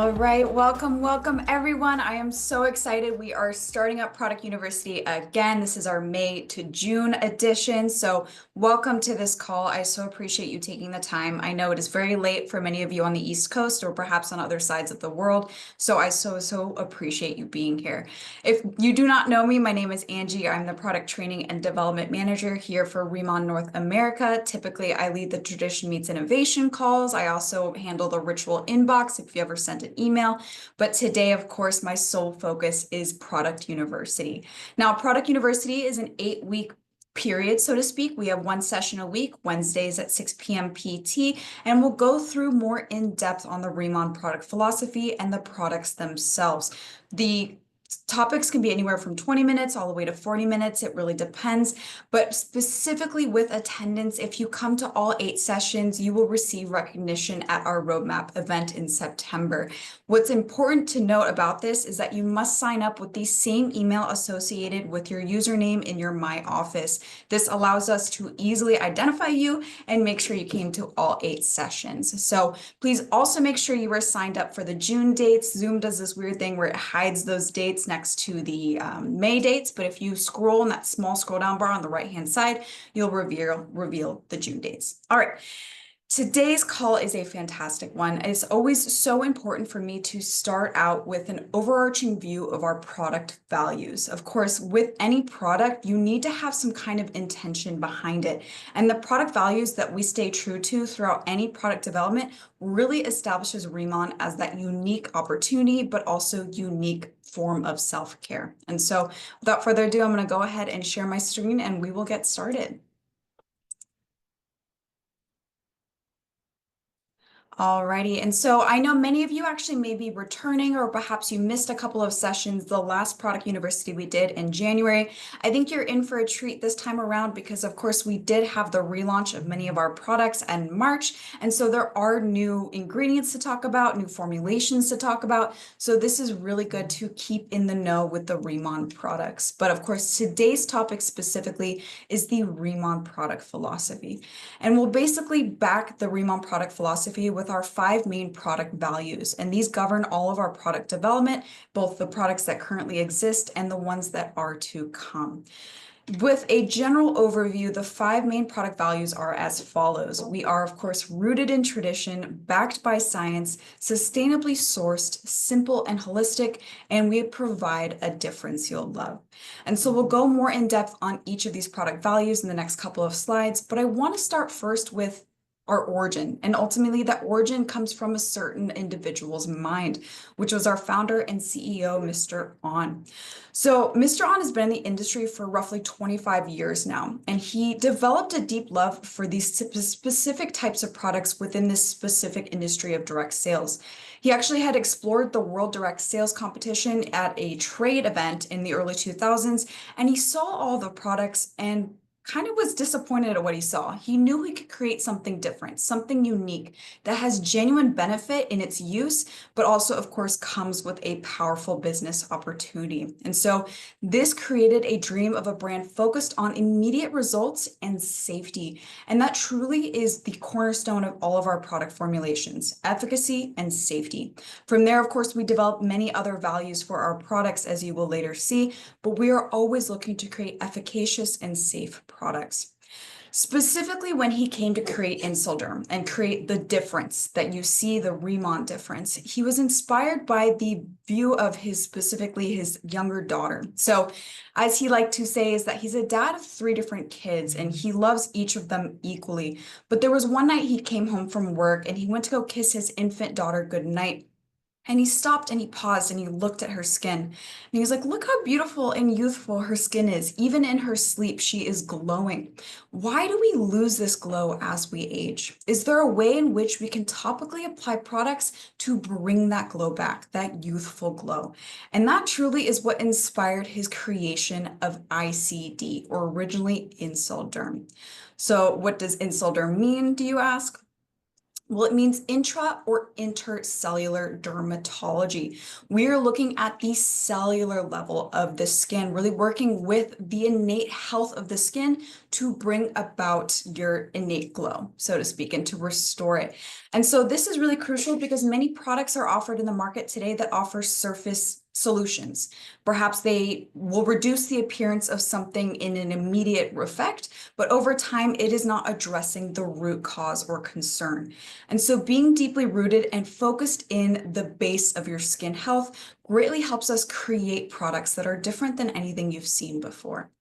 All right, welcome everyone. I am so excited. We are starting up Product University again. This is our May to June edition. So welcome to this call. I so appreciate you taking the time. I know it is very late for many of you on the East Coast or perhaps on other sides of the world. So I so appreciate you being here. If you do not know me, my name is Angie. I'm the Product Training and Development Manager here for Remon North America. Typically, I lead the Tradition Meets Innovation calls. I also handle the ritual inbox if you ever sent an email. But today, of course, my sole focus is Product University. Now, Product University is an 8-week period, so to speak. We have one session a week, Wednesdays at 6 p.m. PT, and we'll go through more in depth on the Remon product philosophy and the products themselves. The topics can be anywhere from 20 minutes all the way to 40 minutes. It really depends. But specifically with attendance, if you come to all 8 sessions, you will receive recognition at our roadmap event in September. What's important to note about this is that you must sign up with the same email associated with your username in your My Office. This allows us to easily identify you and make sure you came to all 8 sessions. So please also make sure you are signed up for the June dates. Zoom does this weird thing where it hides those dates next to the May dates, but if you scroll in that small scroll down bar on the right hand side, you'll reveal the June dates. All right. Today's call is a fantastic one. It's always so important for me to start out with an overarching view of our product values. Of course, with any product, you need to have some kind of intention behind it. And the product values that we stay true to throughout any product development really establishes Remon as that unique opportunity, but also unique form of self-care. And so without further ado, I'm going to go ahead and share my screen and we will get started. Alrighty, and so I know many of you actually may be returning, or perhaps you missed a couple of sessions the last Product University we did in January. I think you're in for a treat this time around because, of course, we did have the relaunch of many of our products in March, and so there are new ingredients to talk about, new formulations to talk about. So this is really good to keep in the know with the Remon products. But of course, today's topic specifically is the Remon product philosophy, and we'll basically back the Remon product philosophy with our 5 main product values. And these govern all of our product development, both the products that currently exist and the ones that are to come. With a general overview, the 5 main product values are as follows. We are, of course, rooted in tradition, backed by science, sustainably sourced, simple and holistic, and we provide a difference you'll love. And so we'll go more in depth on each of these product values in the next couple of slides, but I want to start first with our origin. And ultimately, that origin comes from a certain individual's mind, which was our founder and CEO, Mr. On. So Mr. On has been in the industry for roughly 25 years now, and he developed a deep love for these specific types of products within this specific industry of direct sales. He actually had explored the World Direct Sales Competition at a trade event in the early 2000s, and he saw all the products and kind of was disappointed at what he saw. He knew he could create something different, something unique that has genuine benefit in its use, but also, of course, comes with a powerful business opportunity. And so this created a dream of a brand focused on immediate results and safety. And that truly is the cornerstone of all of our product formulations, efficacy and safety. From there, of course, we developed many other values for our products, as you will later see, but we are always looking to create efficacious and safe products. Specifically, when he came to create Insulderm and create the difference that you see, the Remon difference, he was inspired by the view of specifically his younger daughter. So as he liked to say, is that he's a dad of 3 different kids and he loves each of them equally. But there was one night he came home from work and he went to go kiss his infant daughter goodnight. And he stopped and he paused and he looked at her skin. And he was like, look how beautiful and youthful her skin is. Even in her sleep, she is glowing. Why do we lose this glow as we age? Is there a way in which we can topically apply products to bring that glow back, that youthful glow? And that truly is what inspired his creation of ICD, or originally Insulderm. So what does Insulderm mean, do you ask? Well, it means intra or intercellular dermatology. We're looking at the cellular level of the skin, really working with the innate health of the skin to bring about your innate glow, so to speak, and to restore it. And so this is really crucial because many products are offered in the market today that offer surface solutions. Perhaps they will reduce the appearance of something in an immediate effect, but over time, it is not addressing the root cause or concern. And so being deeply rooted and focused in the base of your skin health greatly helps us create products that are different than anything you've seen before.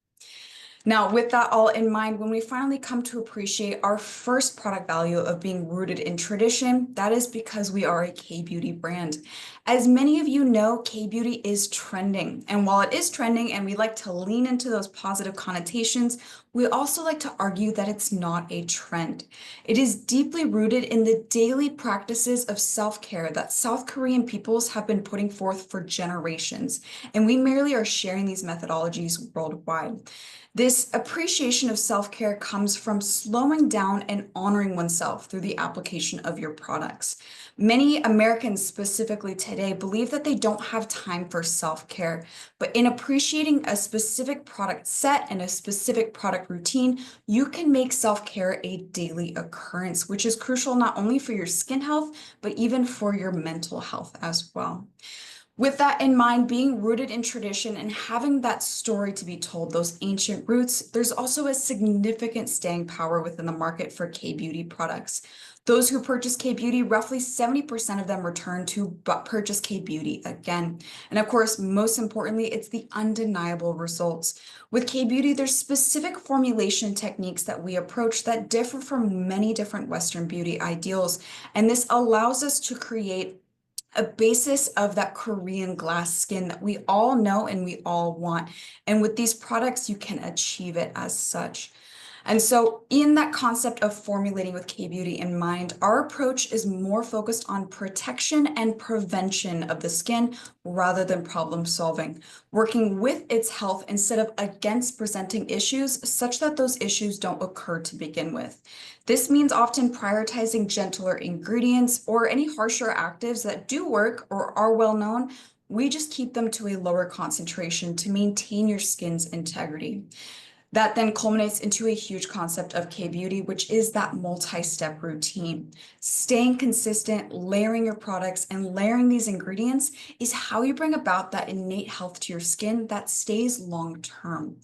Now, with that all in mind, when we finally come to appreciate our first product value of being rooted in tradition, that is because we are a K-beauty brand. As many of you know, K-beauty is trending. And while it is trending and we like to lean into those positive connotations, we also like to argue that it's not a trend. It is deeply rooted in the daily practices of self-care that South Korean peoples have been putting forth for generations. And we merely are sharing these methodologies worldwide. This appreciation of self-care comes from slowing down and honoring oneself through the application of your products. Many Americans specifically today believe that they don't have time for self-care, but in appreciating a specific product set and a specific product routine, you can make self-care a daily occurrence, which is crucial not only for your skin health, but even for your mental health as well. With that in mind, being rooted in tradition and having that story to be told, those ancient roots, there's also a significant staying power within the market for K-beauty products. Those who purchase K-beauty, roughly 70% of them return to purchase K-beauty again. And of course, most importantly, it's the undeniable results. With K-beauty, there's specific formulation techniques that we approach that differ from many different Western beauty ideals. And this allows us to create a basis of that Korean glass skin that we all know and we all want. And with these products, you can achieve it as such. And so in that concept of formulating with K-beauty in mind, our approach is more focused on protection and prevention of the skin rather than problem solving, working with its health instead of against presenting issues such that those issues don't occur to begin with. This means often prioritizing gentler ingredients or any harsher actives that do work or are well known. We just keep them to a lower concentration to maintain your skin's integrity. That then culminates into a huge concept of K-beauty, which is that multi-step routine. Staying consistent, layering your products, and layering these ingredients is how you bring about that innate health to your skin that stays long-term.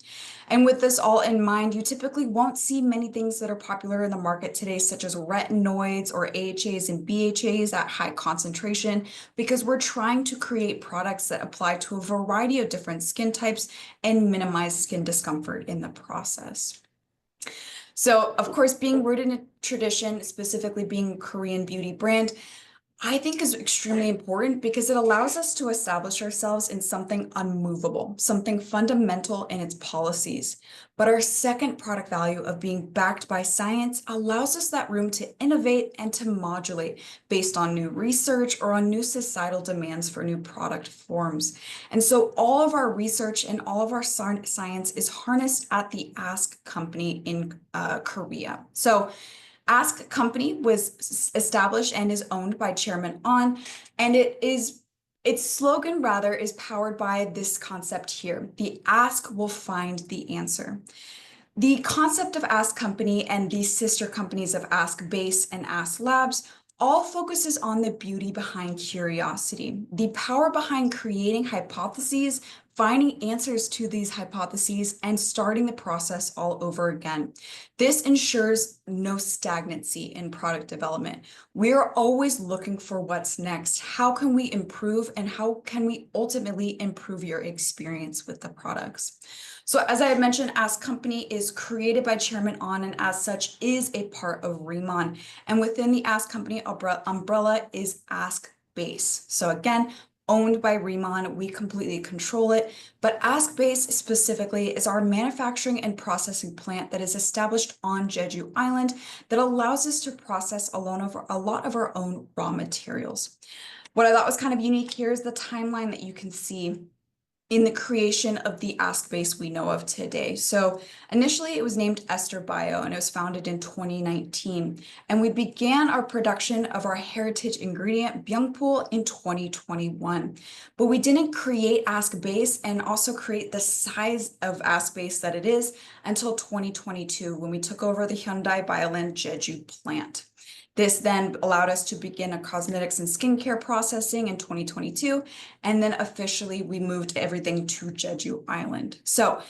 And with this all in mind, you typically won't see many things that are popular in the market today, such as retinoids or AHAs and BHAs at high concentration, because we're trying to create products that apply to a variety of different skin types and minimize skin discomfort in the process. So, of course, being rooted in tradition, specifically being a Korean beauty brand, I think is extremely important because it allows us to establish ourselves in something unmovable, something fundamental in its policies. But our second product value of being backed by science allows us that room to innovate and to modulate based on new research or on new societal demands for new product forms. And so all of our research and all of our science is harnessed at the Ask company in Korea. So Ask company was established and is owned by Chairman An, and its slogan rather is powered by this concept here: the ask will find the answer. The concept of Ask Company and the sister companies of Ask Base and Ask Labs all focuses on the beauty behind curiosity, the power behind creating hypotheses, finding answers to these hypotheses, and starting the process all over again. This ensures no stagnancy in product development. We're always looking for what's next. How can we improve, and how can we ultimately improve your experience with the products? So as I had mentioned, Ask Company is created by Chairman An and as such is a part of Rimmon. And within the Ask Company umbrella is Ask Base. So again, owned by Rimmon, we completely control it. But Ask Base specifically is our manufacturing and processing plant that is established on Jeju Island that allows us to process a lot of our own raw materials. What I thought was kind of unique here is the timeline that you can see in the creation of the Ask Base we know of today. So initially it was named Ester Bio and it was founded in 2019. And we began our production of our heritage ingredient Byungpool in 2021. But we didn't create Ask Base and also create the size of Ask Base that it is until 2022 when we took over the Hyundai Bioland Jeju plant. This then allowed us to begin a cosmetics and skincare processing in 2022, and then officially we moved everything to Jeju Island. So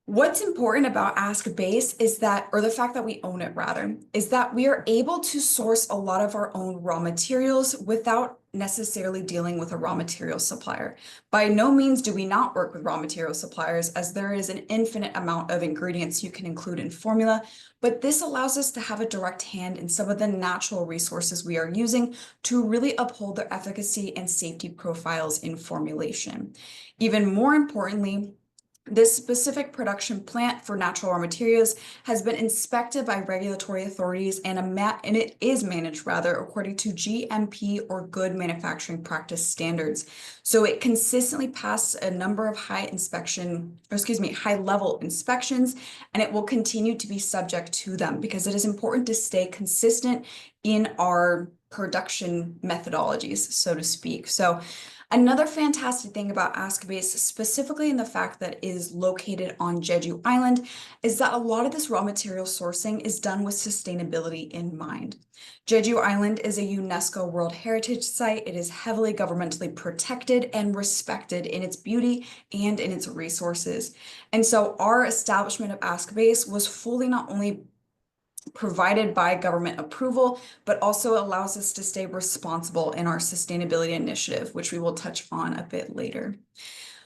what's important about Ask Base is that, or the fact that we own it rather, is that we are able to source a lot of our own raw materials without necessarily dealing with a raw material supplier. By no means do we not work with raw material suppliers, as there is an infinite amount of ingredients you can include in formula, but this allows us to have a direct hand in some of the natural resources we are using to really uphold their efficacy and safety profiles in formulation. Even more importantly, this specific production plant for natural raw materials has been inspected by regulatory authorities and it is managed rather according to GMP or good manufacturing practice standards. So it consistently passes a number of high level inspections, and it will continue to be subject to them because it is important to stay consistent in our production methodologies, so to speak. So another fantastic thing about Ask Base, specifically in the fact that it is located on Jeju Island, is that a lot of this raw material sourcing is done with sustainability in mind. Jeju Island is a UNESCO World Heritage Site. It is heavily governmentally protected and respected in its beauty and in its resources. And so our establishment of Ask Base was fully not only provided by government approval, but also allows us to stay responsible in our sustainability initiative, which we will touch on a bit later.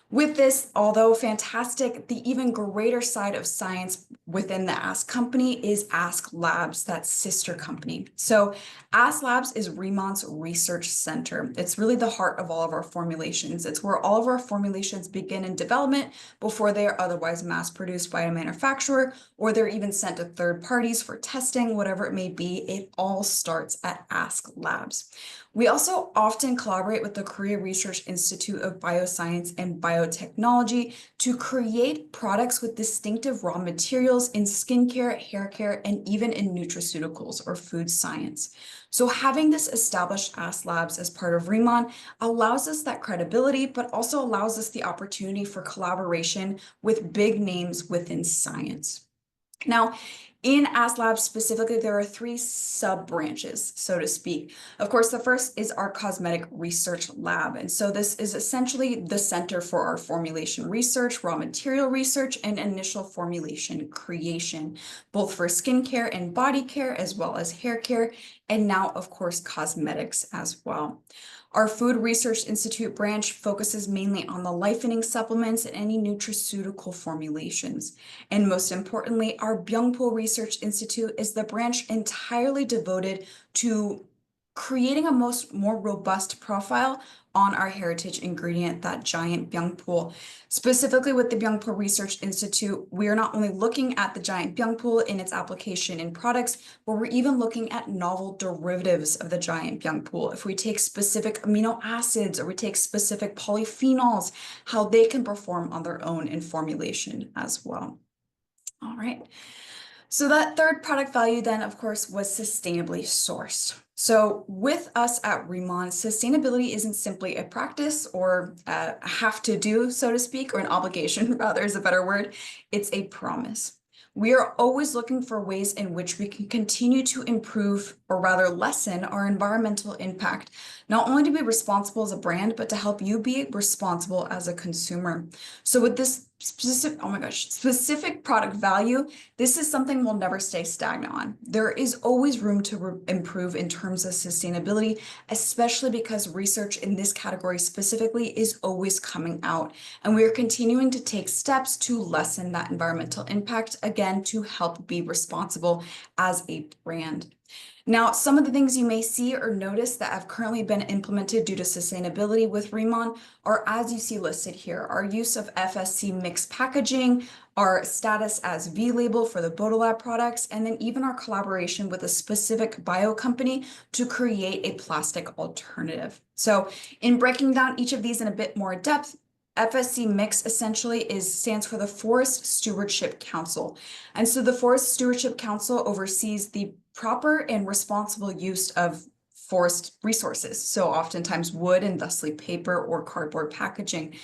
With this, although fantastic, the even greater side of science within the Ask company is Ask Labs, that sister company. So Ask Labs is Rimon's research center. It's really the heart of all of our formulations. It's where all of our formulations begin in development before they are otherwise mass produced by a manufacturer, or they're even sent to third parties for testing, whatever it may be. It all starts at Ask Labs. We also often collaborate with the Korea Research Institute of Bioscience and Biotechnology to create products with distinctive raw materials in skincare, hair care, and even in nutraceuticals or food science. So having this established Ask Labs as part of Rimon allows us that credibility, but also allows us the opportunity for collaboration with big names within science. Now, in Ask Labs specifically, there are 3 sub-branches, so to speak. Of course, the first is our cosmetic research lab. And so this is essentially the center for our formulation research, raw material research, and initial formulation creation, both for skincare and body care, as well as hair care, and now, of course, cosmetics as well. Our Food Research Institute branch focuses mainly on the life-ending supplements and any nutraceutical formulations. And most importantly, our Byungpool Research Institute is the branch entirely devoted to creating a more robust profile on our heritage ingredient, that giant Byungpool. Specifically with the Byungpool Research Institute, we are not only looking at the giant Byungpool in its application in products, but we're even looking at novel derivatives of the giant Byungpool. If we take specific amino acids or we take specific polyphenols, how they can perform on their own in formulation as well. All right. So that third product value then, of course, was sustainably sourced. So with us at Rimon, sustainability isn't simply a practice or a have to do, so to speak, or an obligation, rather is a better word. It's a promise. We are always looking for ways in which we can continue to improve, or rather lessen, our environmental impact, not only to be responsible as a brand, but to help you be responsible as a consumer. So with this specific product value, this is something we'll never stay stagnant on. There is always room to improve in terms of sustainability, especially because research in this category specifically is always coming out. And we are continuing to take steps to lessen that environmental impact, again, to help be responsible as a brand. Now, some of the things you may see or notice that have currently been implemented due to sustainability with Rimon are, as you see listed here, our use of FSC mixed packaging, our status as V label for the Bodolab products, and then even our collaboration with a specific bio company to create a plastic alternative. So in breaking down each of these in a bit more depth, FSC Mix essentially stands for the Forest Stewardship Council. And so the Forest Stewardship Council oversees the proper and responsible use of forest resources. So oftentimes wood and thusly paper or cardboard packaging.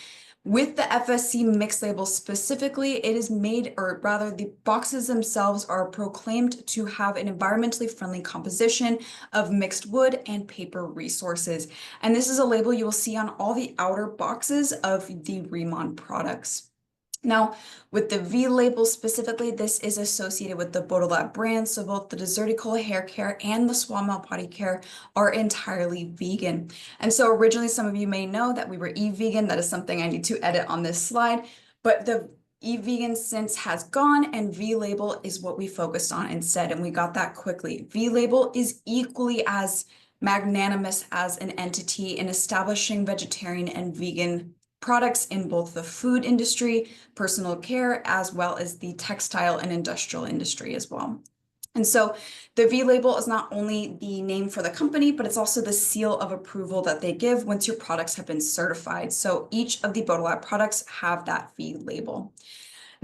With the FSC Mix label specifically, it is made, or rather the boxes themselves are proclaimed to have an environmentally friendly composition of mixed wood and paper resources. And this is a label you will see on all the outer boxes of the Remon products. Now, with the V label specifically, this is associated with the Bodolab brand. So both the Deserticola hair care and the Swanmelt body care are entirely vegan. And so originally, some of you may know that we were e-vegan. That is something I need to edit on this slide. But the e-vegan since has gone, and V label is what we focused on instead. And we got that quickly. V label is equally as magnanimous as an entity in establishing vegetarian and vegan products in both the food industry, personal care, as well as the textile and industrial industry as well. And so the V label is not only the name for the company, but it's also the seal of approval that they give once your products have been certified. So each of the Bodolab products have that V label.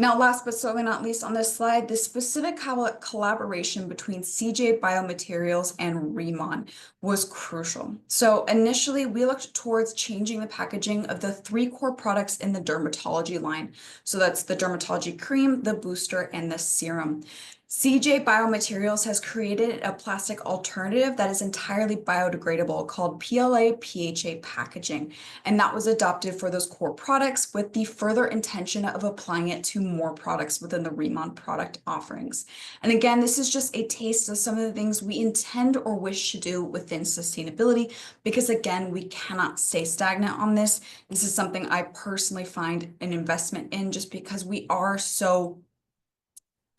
Now, last but certainly not least on this slide, the specific collaboration between CJ Biomaterials and Remon was crucial. So initially, we looked towards changing the packaging of the 3 core products in the dermatology line. So that's the dermatology cream, the booster, and the serum. CJ Biomaterials has created a plastic alternative that is entirely biodegradable called PLA PHA packaging, and that was adopted for those core products with the further intention of applying it to more products within the Remon product offerings. And again, this is just a taste of some of the things we intend or wish to do within sustainability, because again, we cannot stay stagnant on this. This is something I personally find an investment in just because we are so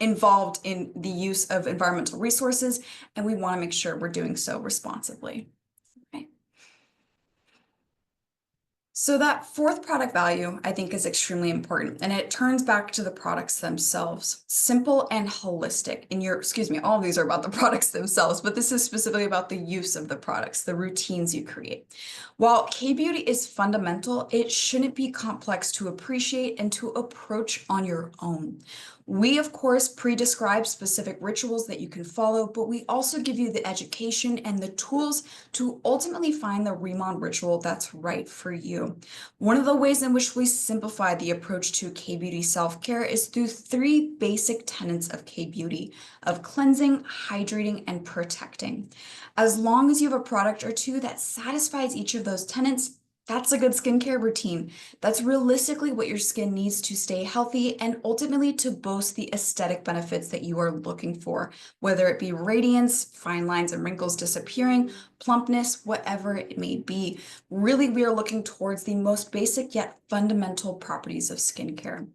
involved in the use of environmental resources, and we want to make sure we're doing so responsibly. Okay. So that 4th product value, I think, is extremely important, and it turns back to the products themselves. Simple and holistic. All of these are about the products themselves, but this is specifically about the use of the products, the routines you create. While K-beauty is fundamental, it shouldn't be complex to appreciate and to approach on your own. We, of course, pre-describe specific rituals that you can follow, but we also give you the education and the tools to ultimately find the Remon ritual that's right for you. One of the ways in which we simplify the approach to K-beauty self-care is through 3 basic tenets of K-beauty, of cleansing, hydrating, and protecting. As long as you have a product or 2 that satisfies each of those tenets, that's a good skincare routine. That's realistically what your skin needs to stay healthy and ultimately to boast the aesthetic benefits that you are looking for, whether it be radiance, fine lines and wrinkles disappearing, plumpness, whatever it may be. Really, we are looking towards the most basic yet fundamental properties of skincare.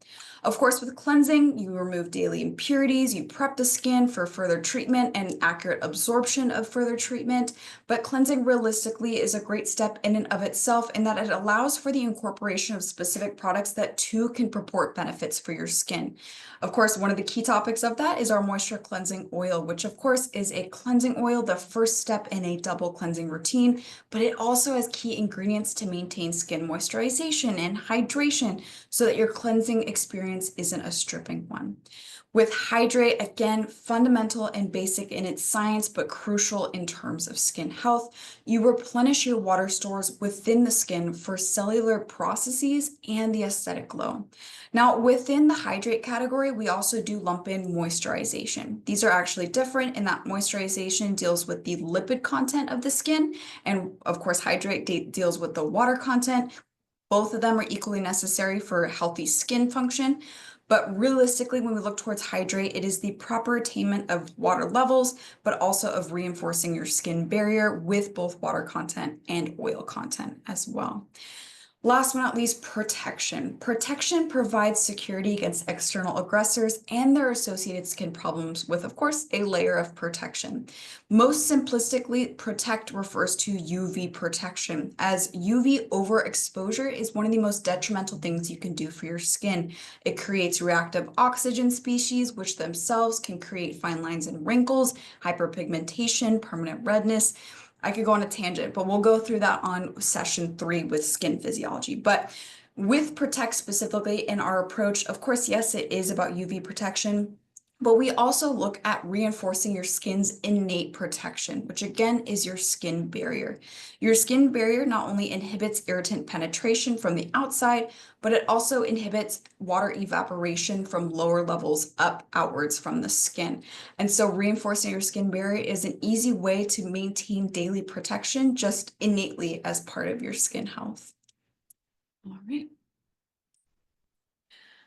Of course, with cleansing, you remove daily impurities, you prep the skin for further treatment and accurate absorption of further treatment, but cleansing realistically is a great step in and of itself in that it allows for the incorporation of specific products that too can purport benefits for your skin. Of course, one of the key topics of that is our moisture cleansing oil, which of course is a cleansing oil, the first step in a double cleansing routine, but it also has key ingredients to maintain skin moisturization and hydration so that your cleansing experience isn't a stripping one. With Hydrate, again, fundamental and basic in its science, but crucial in terms of skin health. You replenish your water stores within the skin for cellular processes and the aesthetic glow. Now, within the Hydrate category, we also do lump in moisturization. These are actually different in that moisturization deals with the lipid content of the skin, and of course, Hydrate deals with the water content. Both of them are equally necessary for healthy skin function. But realistically, when we look towards Hydrate, it is the proper attainment of water levels, but also of reinforcing your skin barrier with both water content and oil content as well. Last but not least, protection. Protection provides security against external aggressors and their associated skin problems with, of course, a layer of protection. Most simplistically, protect refers to UV protection, as UV overexposure is one of the most detrimental things you can do for your skin. It creates reactive oxygen species, which themselves can create fine lines and wrinkles, hyperpigmentation, permanent redness. I could go on a tangent, but we'll go through that on session 3 with skin physiology. But With Protect specifically in our approach, of course, yes, it is about UV protection, but we also look at reinforcing your skin's innate protection, which again is your skin barrier. Your skin barrier not only inhibits irritant penetration from the outside, but it also inhibits water evaporation from lower levels up outwards from the skin. And so reinforcing your skin barrier is an easy way to maintain daily protection just innately as part of your skin health. All right.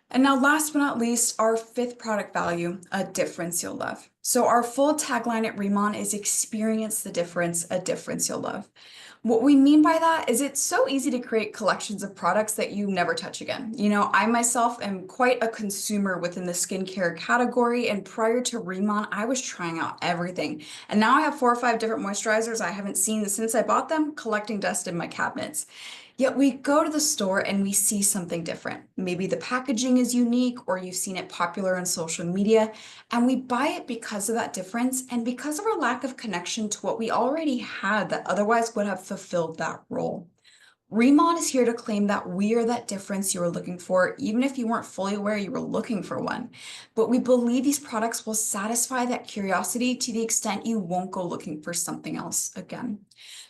And now last but not least, our fifth product value, a difference you'll love. So our full tagline at Remon is experience the difference, a difference you'll love. What we mean by that is it's so easy to create collections of products that you never touch again. You know, I myself am quite a consumer within the skincare category, and prior to Remon, I was trying out everything. And now I have 4 or 5 different moisturizers I haven't seen since I bought them, collecting dust in my cabinets. Yet we go to the store and we see something different. Maybe the packaging is unique or you've seen it popular on social media, and we buy it because of that difference and because of our lack of connection to what we already had that otherwise would have fulfilled that role. Remon is here to claim that we are that difference you were looking for, even if you weren't fully aware you were looking for one. But we believe these products will satisfy that curiosity to the extent you won't go looking for something else again.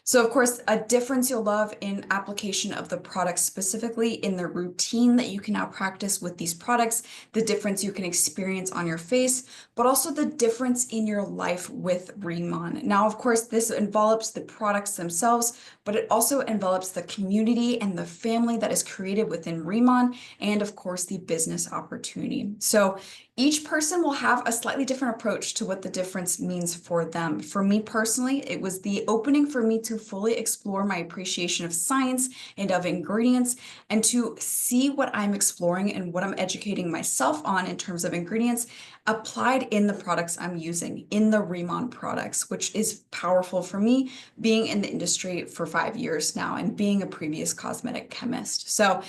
So of course, a difference you'll love in application of the products, specifically in the routine that you can now practice with these products, the difference you can experience on your face, but also the difference in your life with Remon. Now, of course, this envelops the products themselves, but it also envelops the community and the family that is created within Remon, and of course, the business opportunity. So each person will have a slightly different approach to what the difference means for them. For me personally, it was the opening for me to fully explore my appreciation of science and of ingredients, and to see what I'm exploring and what I'm educating myself on in terms of ingredients applied in the products I'm using, in the Remon products, which is powerful for me being in the industry for 5 years now and being a previous cosmetic chemist. So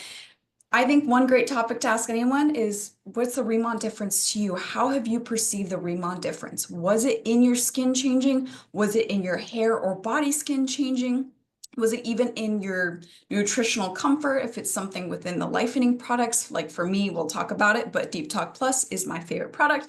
I think one great topic to ask anyone is, what's the Remon difference to you? How have you perceived the Remon difference? Was it in your skin changing? Was it in your hair or body skin changing? Was it even in your nutritional comfort? If it's something within the lightening products, like for me, we'll talk about it, but Deep Talk Plus is my favorite product.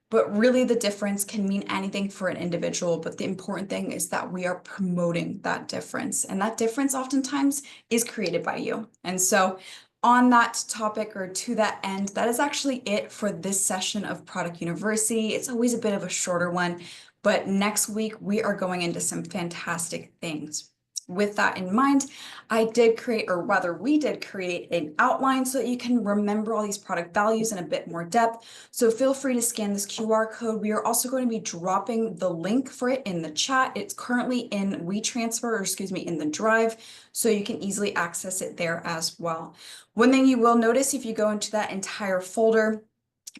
But really the difference can mean anything for an individual. But the important thing is that we are promoting that difference. And that difference oftentimes is created by you. And so on that topic, or to that end, that is actually it for this session of Product University. It's always a bit of a shorter one, but next week we are going into some fantastic things. With that in mind, I did create, or rather we did create, an outline so that you can remember all these product values in a bit more depth. So feel free to scan this QR code. We are also going to be dropping the link for it in the chat. It's currently in WeTransfer, or excuse me, in the Drive, so you can easily access it there as well. One thing you will notice if you go into that entire folder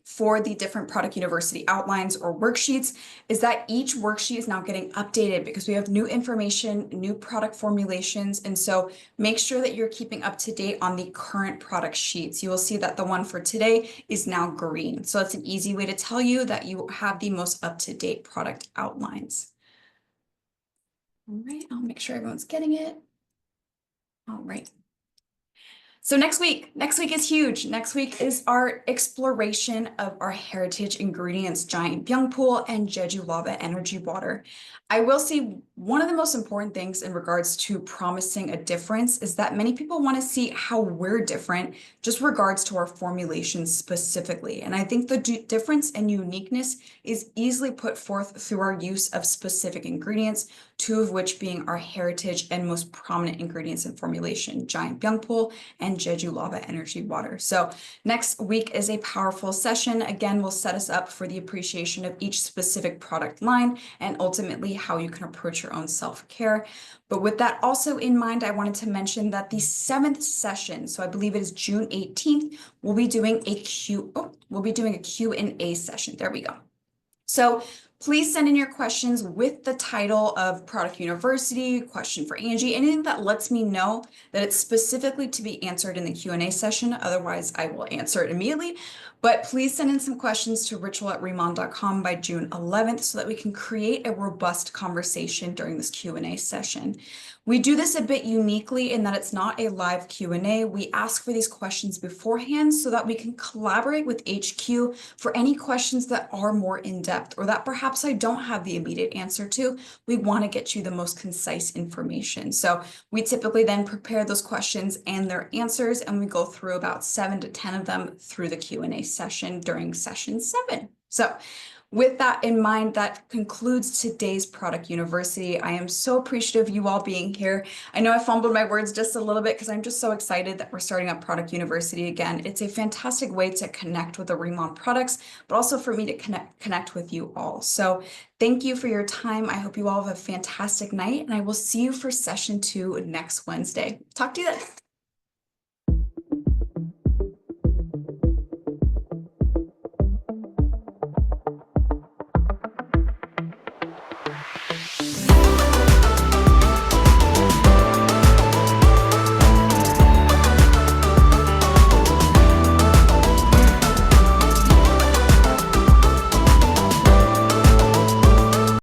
for the different Product University outlines or worksheets is that each worksheet is now getting updated because we have new information, new product formulations. And so make sure that you're keeping up to date on the current product sheets. You will see that the one for today is now green. So it's an easy way to tell you that you have the most up-to-date product outlines. All right, I'll make sure everyone's getting it. All right. So next week is huge. Next week is our exploration of our heritage ingredients, Giant Byungpool and Jeju Lava Energy Water. I will say one of the most important things in regards to promising a difference is that many people want to see how we're different, just regards to our formulations specifically. And I think the difference and uniqueness is easily put forth through our use of specific ingredients, 2 of which being our heritage and most prominent ingredients in formulation, Giant Byungpool and Jeju Lava Energy Water. So next week is a powerful session. Again, will set us up for the appreciation of each specific product line and ultimately how you can approach your own self-care. But with that also in mind, I wanted to mention that the 7th session, so I believe it is June 18th, we'll be doing a Q&A session. There we go. So please send in your questions with the title of Product University, question for Angie, anything that lets me know that it's specifically to be answered in the Q&A session. Otherwise, I will answer it immediately. But please send in some questions to ritual@remon.com by June 11th so that we can create a robust conversation during this Q&A session. We do this a bit uniquely in that it's not a live Q&A. We ask for these questions beforehand so that we can collaborate with HQ for any questions that are more in-depth or that perhaps I don't have the immediate answer to. We want to get you the most concise information. So we typically then prepare those questions and their answers, and we go through about 7 to 10 of them through the Q&A session during session 7. So with that in mind, that concludes today's Product University. I am so appreciative of you all being here. I know I fumbled my words just a little bit because I'm just so excited that we're starting up Product University again. It's a fantastic way to connect with the Remont products, but also for me to connect with you all. So thank you for your time. I hope you all have a fantastic night, and I will see you for session 2 next Wednesday. Talk to you then.